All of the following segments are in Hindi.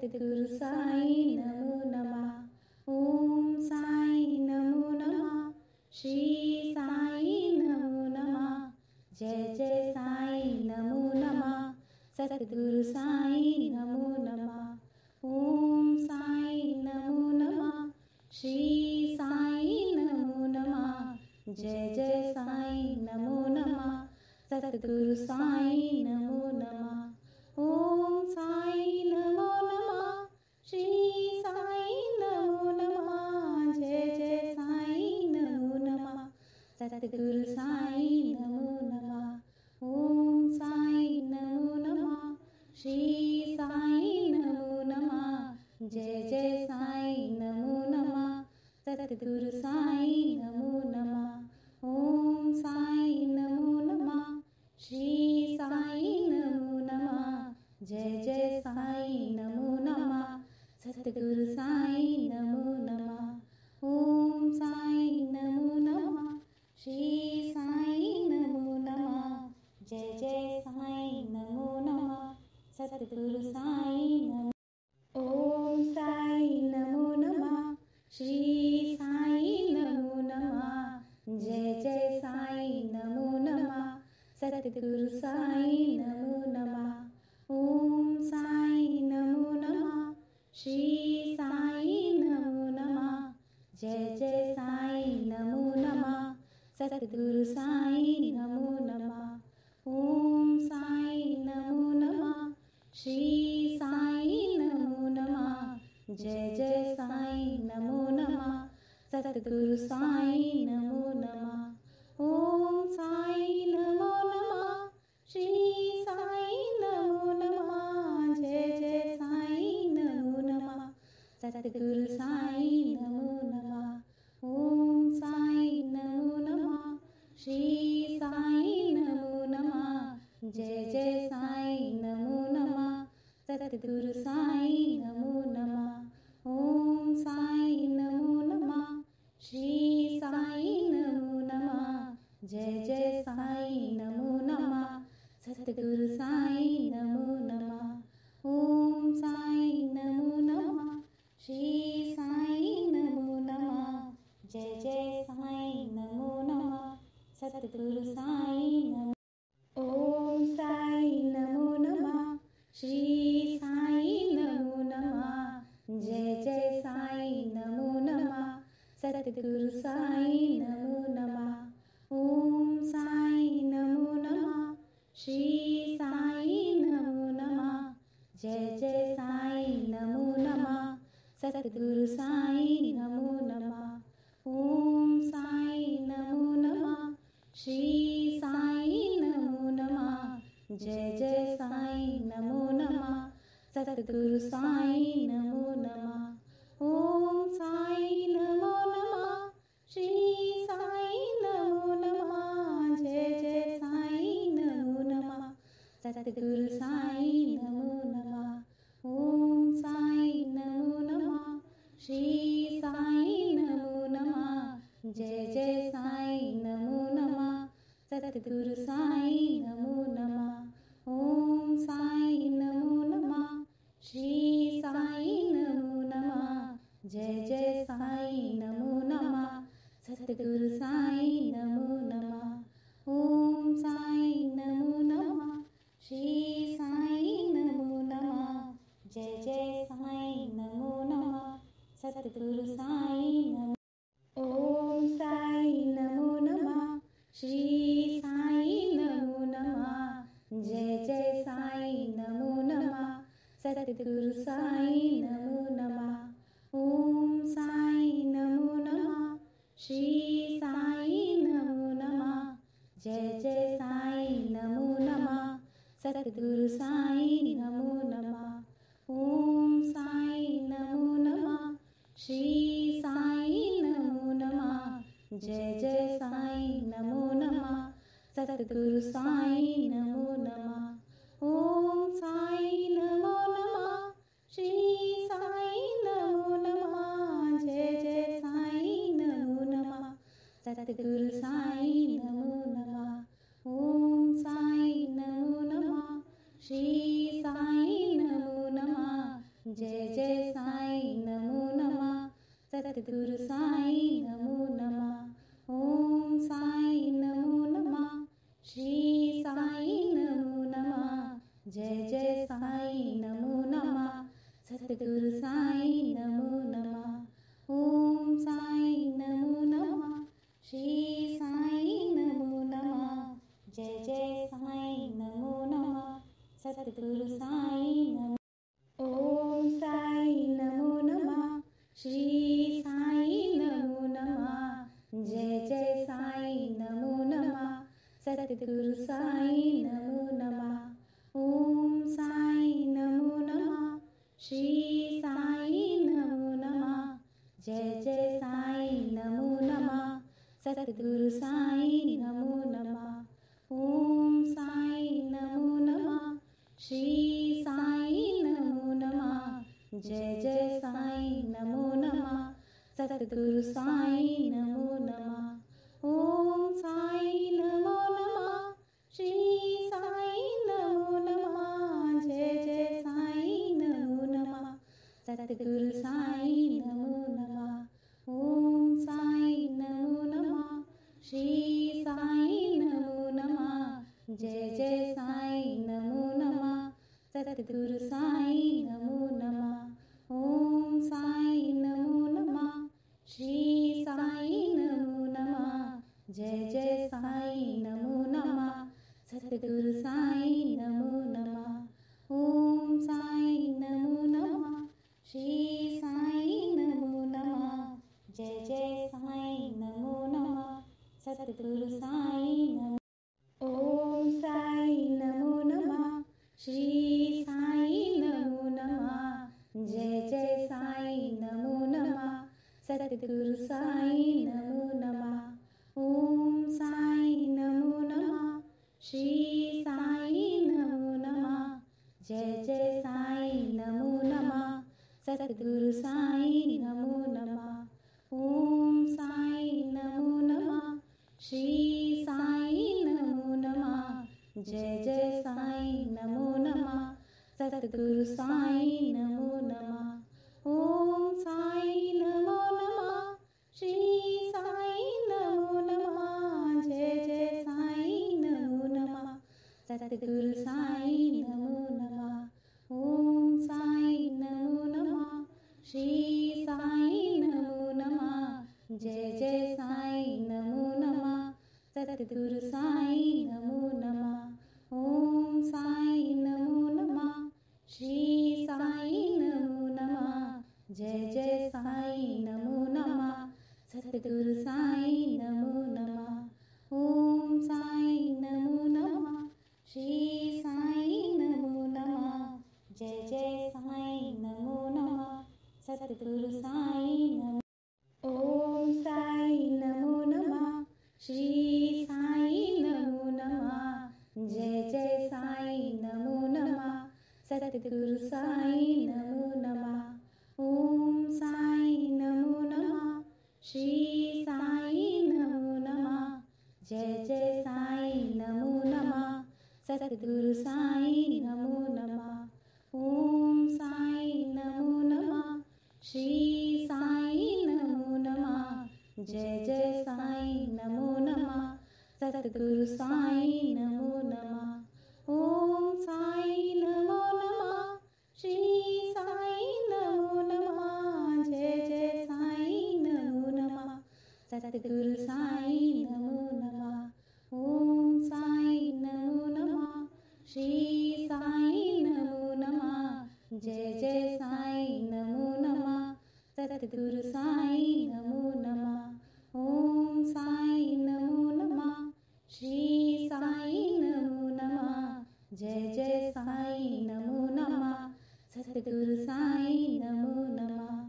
सद्गुरु साई नमो नमः। ओम साई नमो नमः। श्री साई नमो नमः। जय जय साई नमो नमः। सद्गुरु साई नमो नमः। ओम साई नमो नमः। श्री साई नमो नमः। जय जय साई नमो नमः। सद्गुरु साई नमो नमः। ओम साई नमो नमः। श्री साई नमो नमः। जय जय साई नमो नमः। सद्गुरु साई नमो नमः। ओम साई नमो नमः। श्री साई नमो नमः। जय जय साई नमो नमः। सद्गुरु साई नमो नमः। ओम साई नमो नमः। श्री साई नमो नमः। जय जय साई नमो नमः। सद्गुरु साई नमो नमः। ओम साई नमो नमः। श्री साई नमो नमः। जय जय साई नमो नमः। सद्गुरु साई नमो। ओम साई नमो नमः। श्री साई नमो नमः। जय जय साई नमो नमः। सद्गुरु साई नमो नमः। ओम साई नमो नमः। श्री साई नमो नमः। जय जय साई नमो नमः। सद्गुरु साई नमो नमः। ओम साई नमो नमः। श्री साई नमो नमः। जय जय साई नमो नमः। सद्गुरु साई नमो नमः। ओम साई नमो नमः। श्री साई नमो नमः। जय जय साई नमो नमः। सद्गुरु साई नमो नमः। ओम साई नमो नमः। श्री साई नमो नमः। जय जय साई नमो नमः। सद्गुरु साई नमो नमः। ओम साई नमो नमः। श्री साई नमो नमः। जय जय साई नमो नमः। सद्गुरु साई नमो नमः। ओम साई नमो नमः। श्री साई नमो नमः। जय जय साई नमो नमः। सद्गुरु साई नमो। ओम साई नमो नमः। श्री साई नमो नमः। जय जय साई नमो नमः। सद्गुरु साई नमो नमः। ओम साई नमो नमः। श्री साई नमो नमः। जय जय साई नमो नमः। सद्गुरु साई नमो नमः। ओम साई नमो नमः। श्री साई नमो नमः। जय जय साई नमो नमः। सद्गुरु साई नमो नमः। ओम साई नमो नमः। श्री साई नमो नमः। जय जय साई नमो नमः। सद्गुरु साई नमो नमः। ओम साई नमो नमः। श्री साई नमो नमः। जय जय साई नमो नमः। सद्गुरु साई नमो नमः। ओम साई नमो नमः। श्री साई नमो नमः। जय जय साई नमो नमः। सद्गुरु साई नमो नमः। ओम साई नमो नमः। श्री साई नमो नमः। जय जय साई नमो नमः। सद्गुरु साई नमो। ओम साई नमो नमः। श्री साई नमो नमः। जय जय साई नमो नमः। सद्गुरु साई नमो नमः। ओम साई नमो नमः। श्री साई नमो नमः। जय जय साई नमो नमः। सद्गुरु साई नमो नमः। ओम साई नमो नमः। श्री साई नमो नमः। जय जय साई नमो नमः। सद्गुरु साई नमो नमः। ओम साई नमो नमः। श्री साई नमो नमः। जय जय साई नमो नमः। सद्गुरु साई नमो नमः। ओम साई नमो नमः। श्री साई नमो नमः। जय जय साईं नमो नमः। सतगुरु साईं नमो नमः। ओम साईं नमो नमः। श्री साईं नमो नमः। जय जय साईं नमो नमः। सतगुरु साईं नमो नमः। ओम साईं नमो नमः। श्री साईं नमो नमः। जय जय साईं नमो नमः। सतगुरु साईं नमो। ओम साईं नमो नमः। श्री साईं नमो नमः। जय जय साईं नमो नमः। सतगुरु साईं नमो नमः। ओम साईं नमो नमः। श्री साईं नमो नमः। जय जय साईं नमो नमः। सतगुरु साईं नमो नमः। ओम साईं नमो नमः। श्री साईं नमो नमः। जय जय साईं नमो नमः। सतगुरु साईं नमो नमः। ओम साईं नमो नमः। श्री साईं नमो नमः। जय जय साईं नमो नमः। सतगुरु साईं नमो नमः। ओम साईं नमो नमः। श्री साईं नमो नमः। जय जय साईं नमो नमः। सतगुरु साईं नमो नमः। ओम साईं नमो नमः। श्री साईं नमो नमः। जय जय साईं नमो नमः। सतगुरु साईं नमो नमः। ओम साईं नमो नमः। श्री साईं नमो नमः। जय जय साईं नमो नमः। सतगुरु साईं नमो। ओम साईं नमो नमः। श्री साईं नमो नमः। जय जय साईं नमो नमः। सतगुरु साईं नमो नमः। ओम साईं नमो नमः। श्री साईं नमो नमः। जय जय साईं नमो नमः। सतगुरु साईं नमो नमः। ओम साईं नमो नमः। श्री साईं नमो नमः। जय जय साईं नमो नमः। सतगुरु साईं नमो नमः। ओम साईं नमो नमः। श्री साईं नमो नमः। जय जय साईं नमो नमः। सतगुरु साईं नमो नमः। ओम साईं नमो नमः। श्री साईं नमो नमः। जय जय साईं नमो नमः। सतगुरु साईं नमो नमः। ओम साईं नमो नमः। श्री साईं नमो नमः। जय जय साईं नमो नमः। सतगुरु साईं नमो नमः। ओम साईं नमो नमः। श्री साईं नमो नमः। जय जय साईं नमो नमः। सतगुरु साईं नमो। ओम साईं नमो नमः। श्री साईं नमो नमः। जय जय साईं नमो नमः। सतगुरु साईं नमो नमः। ओम साईं नमो नमः। श्री साईं नमो नमः। जय जय साईं नमो नमः। सतगुरु साईं नमो नमः। ओम साईं नमो नमः। श्री साईं नमो नमः। जय जय साईं नमो नमः। सतगुरु साईं नमो नमः। ओम साईं नमो नमः। श्री साईं नमो नमः। जय जय साईं नमो नमः। सतगुरु साईं नमो नमः। ओम साईं नमो नमः। श्री साईं नमो नमः। जय जय साईं नमो नमः। सतगुरु साईं नमो नमः। ओम साईं नमो नमः। श्री साईं नमो नमः। जय जय साईं नमो नमः। सतगुरु साईं नमो नमः।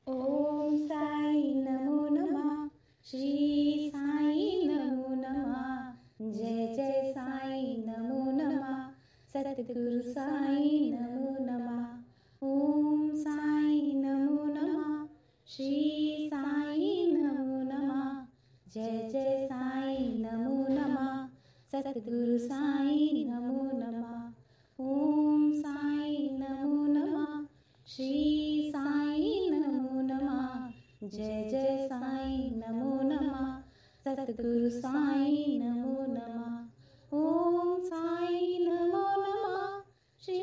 ओम साईं नमो नमः। श्री साईं नमो नमः। जय जय साईं नमो नमः। सतगुरु साईं नमो नमः। ओम साईं नमो नमः। श्री साईं नमो नमः। जय जय साईं नमो नमः। सतगुरु साईं नमो नमः। ओम साईं नमो नमः। जय जय साईं नमो नमः सतगुरु साईं नमो नमः ओम साईं नमो नमः श्री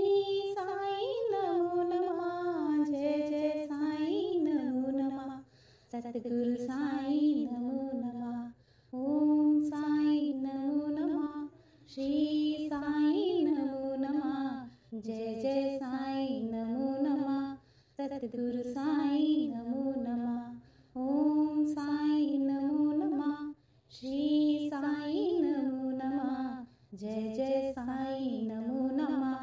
साईं नमो नमः जय जय साईं नमो नमः सतगुरु साईं नमो नमः ओम साईं नमो नमः श्री साईं नमो नमः जय जय साईं नमो नमः सतगुरु साईं नमो नमः ओम साईं नमो नमः श्री साईं नमो नमः जय जय साईं नमो नमः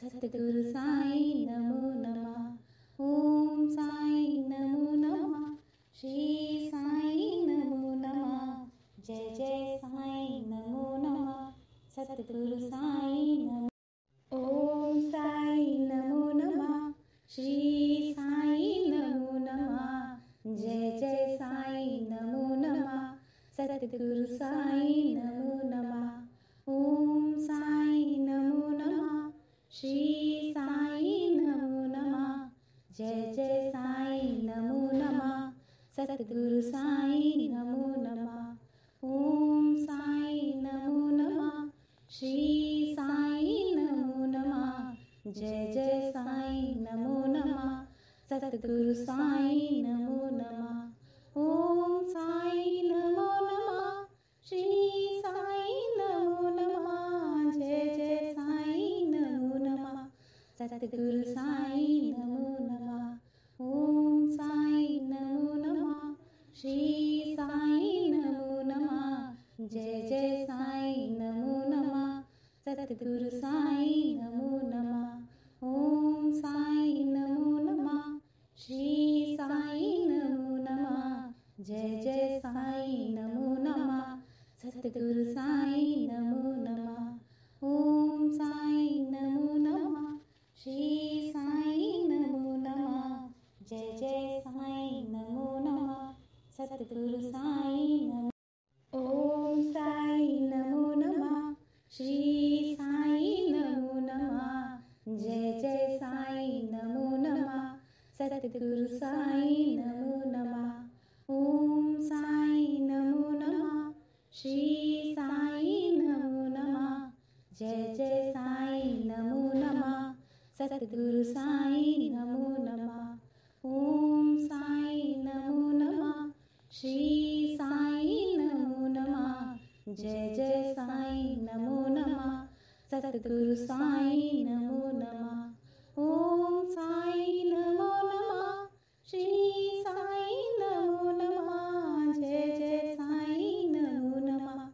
सतगुरु साईं नमो नमः ओम साईं नमो नमः श्री साईं नमो नमः जय जय साईं नमो नमः सतगुरु साईं नमो ओम साईं नमो नमः श्री साईं नमो नमः जय जय साईं नमो नमः सतगुरु साईं नमो नमः ओम साईं नमो नमः श्री साईं नमो नमः जय जय साईं नमो नमः सतगुरु साईं नमो नमः ओम साईं नमो नमः श्री साईं नमो नमः जय जय साईं नमो नमः सतगुरु साईं नमो नमः ओम साईं नमो नमः श्री साईं नमो नमः जय जय साईं नमो नमः सतगुरु साईं नमो नमः ओम साईं नमो नमः श्री साईं नमो नमः जय जय साईं नमो नमः सतगुरु साईं नमो नमः ओम साईं नमो नमः श्री साईं नमो नमः जय जय साईं नमो नमः सतगुरु साईं नमो नमः ओम साईं नमो नमः श्री साईं नमो नमः जय जय साईं नमो नमः सतगुरु साईं नमो ओम साईं नमो नमः श्री साईं नमो नमः जय जय साईं नमो नमः सतगुरु साईं नमो नमः ओम साईं नमो नमः श्री साईं नमो नमः जय जय साईं नमो नमः सतगुरु साईं नमो नमः ओम साईं नमो नमः श्री साईं नमो नमः जय जय साईं नमो नमः सतगुरु साईं नमो नमः ओम साईं नमो नमः श्री साईं नमो नमः जय जय साईं नमो नमः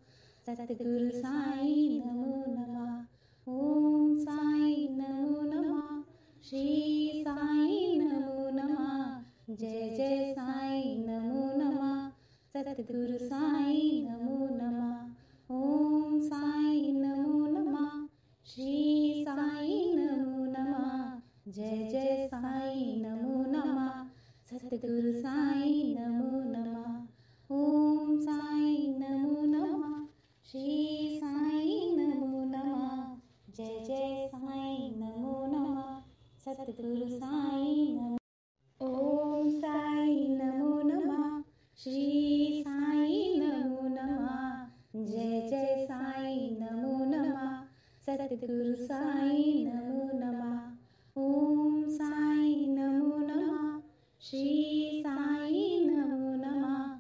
सतगुरु साईं नमो नमः ओम साईं नमो नमः श्री साईं नमो नमः जय जय साईं नमो नमः सतगुरु साईं नमो नमः ओम साईं नमो नमः श्री साईं नमो नमः जय जय साईं नमो नमः सतगुरु साईं नमो नमः ओम साईं नमो नमः श्री साईं नमो नमः जय जय साईं नमो नमः सतगुरु साईं नमो ओम साईं नमो नमः श्री साईं नमो नमः जय जय साईं नमो नमः सतगुरु साईं नमो नमः ओम साईं नमो नमः श्री साईं नमो नमः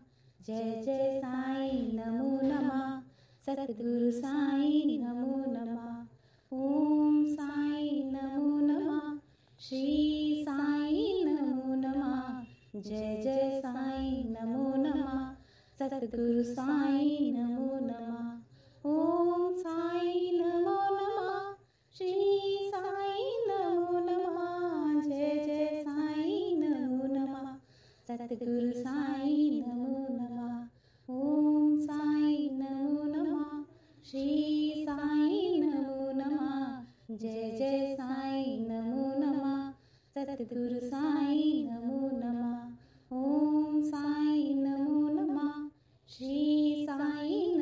जय जय साईं नमो नमः सतगुरु साईं नमो नमः ओम साईं नमो नमः श्री साईं नमो नमः जय जय साईं नमो नमः सतगुरु साईं नमो नमः ओम साईं नमो नमः श्री साईं नमो नमः जय जय साईं नमो नमः सतगुरु साईं नमो नमः ओम साईं नमो नमः श्री साईं नमो नमः जय जय साईं नमो नमः सतगुरु साईं नमो नमः ओम साईं नमो नमः श्री साईं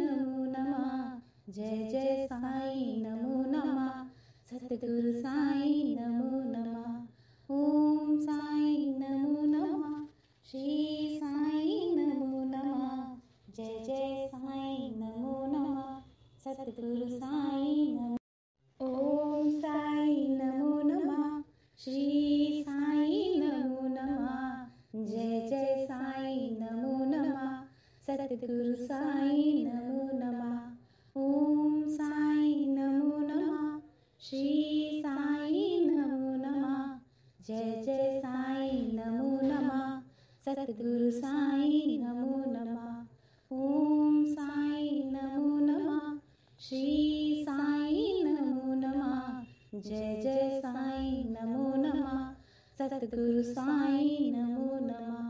सतगुरु साईं नमो नमः। ओम साईं नमो नमः। श्री साईं नमो नमः। जय जय साईं नमो नमः। सतगुरु साईं नमो नमः। ओम साईं नमो नमः। श्री साईं नमो नमः। जय जय साईं नमो नमः। सतगुरु साईं नमो नमः।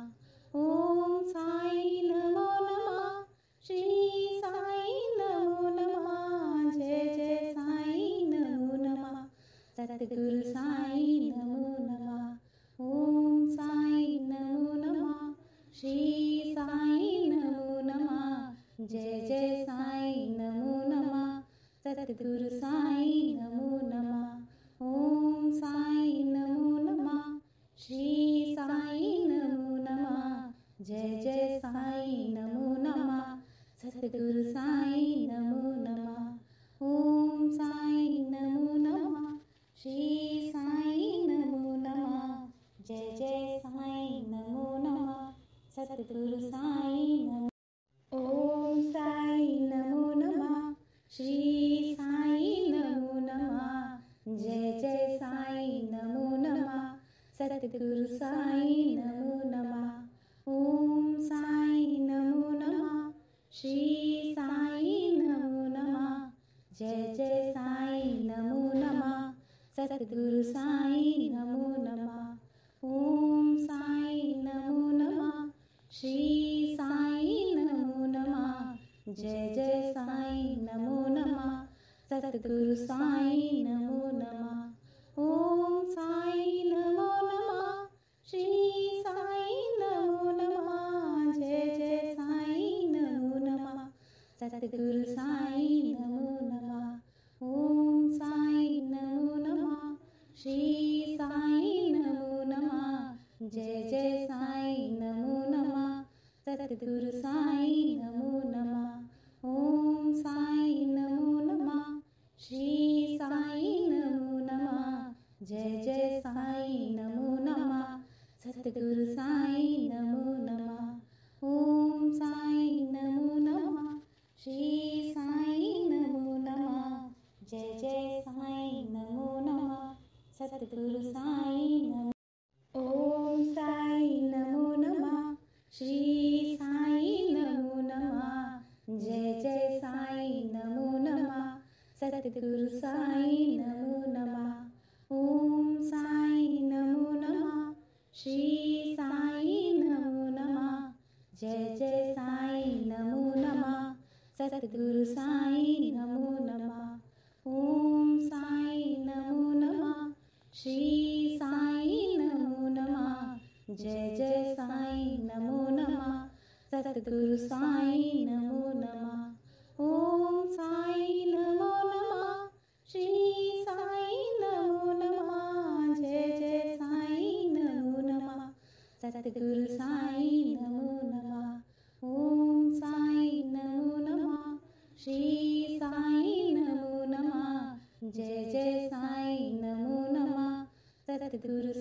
ओम साईं नमो नमः। श्री साईं नमो नमः। जय जय साईं नमो नमः। सतगुरु साईं नमो नमः। ओम साईं नमो नमः। श्री साईं नमो नमः। जय जय साईं नमो नमः। सतगुरु साईं नमो नमः। ओम साईं नमो नमः। श्री साईं नमो नमः। जय जय साईं नमो नमः। सतगुरु साईं नमो नमः। ओम साईं नमो नमः। श्री साईं नमो नमः। जय जय साईं नमो नमः। सतगुरु साईं नमो। ओम साईं नमो नमः। श्री साईं नमो नमः। जय जय साईं नमो नमः। सतगुरु साईं नमो नमः। ओम साईं नमो नमः। श्री साईं नमो नमः। जय जय साईं नमो नमः। सतगुरु साईं नमो नमः। ओम साईं नमो नमः। श्री साईं नमो नमः। जय जय साईं नमो नमः। सतगुरु साईं नमो नमः। ओम साईं नमो नमः। श्री साईं नमो नमः। जय जय साईं नमो नमः। सतगुरु साईं नमो नमः। ओम साईं नमो नमः। श्री साईं नमो नमः। जय जय साईं नमो नमः। सतगुरु साईं नमो नमः। ओम साईं नमो नमः। श्री साईं नमो नमः। जय जय साईं नमो नमः। सतगुरु साईं नमो नमः। ओम साईं नमो नमः। श्री साईं नमो नमः। जय जय साईं नमो नमः। सतगुरु साईं नमो। ओम साईं नमो नमः। श्री साईं नमो नमः। जय जय साईं नमो नमः। सतगुरु साईं नमो नमः। ओम साईं नमो नमः। श्री साईं नमो नमः। जय जय साईं नमो नमः। सतगुरु साईं नमो नमः। ओम साईं नमो नमः। श्री साईं नमो नमः। जय जय साईं नमो नमः। सतगुरु साईं नमो नमः। ओम साईं नमो नमः। श्री साईं नमो नमः। जय जय साईं नमो नमः। सतगुरु साईं नमो नमः। ओम साईं नमो नमः। श्री साईं नमो नमः। जय जय साईं नमो नमः। सतगुरु